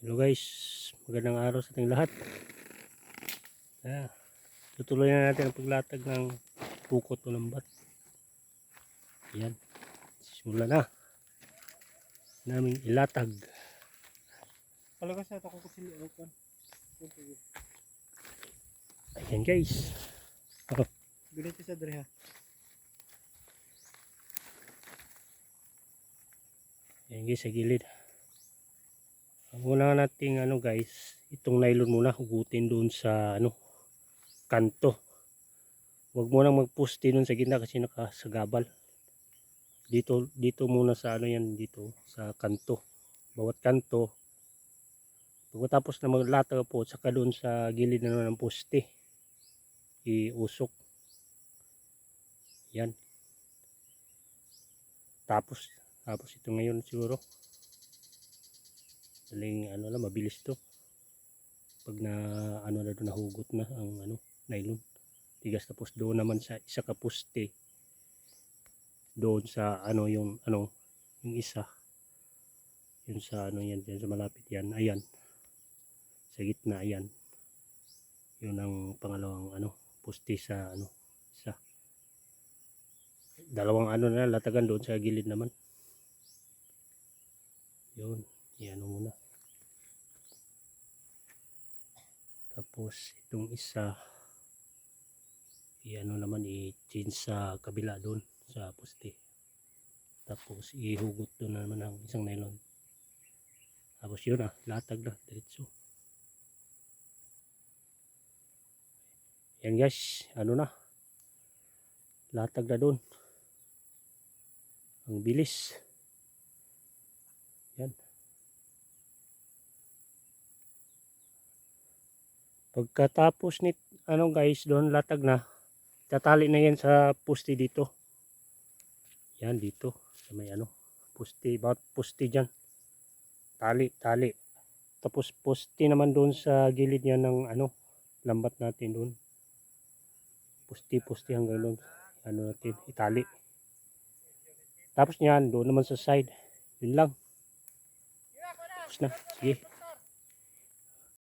Hello guys, magandang araw sa ating lahat. Tutuloy na natin ang paglatag ng pukot o lambat. Yan, simula na naming ilatag. Talaga sa ako kasi open. Ayan guys. Ganito sa dre ha. Ayan guys, sa gilid. Ang una nating guys, itong nylon muna hugutin doon sa kanto. Huwag mo nang magpusti doon sa gitna kasi nakasagabal. Dito muna sa dito sa kanto. Bawat kanto. Pagkatapos na maglatag po, saka doon sa gilid na ng poste. Iusok. Yan. Tapos ito ngayon siguro. Daling lang, mabilis to. Pag na na doon, nahugot na ang nylon. Tigas, tapos doon naman sa isa ka poste. Doon sa yung isa. Yun sa yan diyan sa malapit yan. Ayan. Sa gitna ayan. Yun ang pangalawang poste sa isa. Dalawang na latagan doon sa gilid naman. Yun. Yan muna. Tapos itong isa naman i-change sa kabila doon sa poste. Tapos ihugot doon naman ang isang nylon. Tapos yun latag na diretso. Yan guys, latag na doon. Ang bilis. Yan. Pagkatapos ni guys, doon latag na, tatali na yan sa poste dito. Yan dito sa may poste, bawat poste diyan. Tali. Tapos poste naman doon sa gilid niya ng lambat natin doon. Poste hanggang doon. Natin itali. Tapos niyan doon naman sa side. Yun lang. Tapos na. Sige.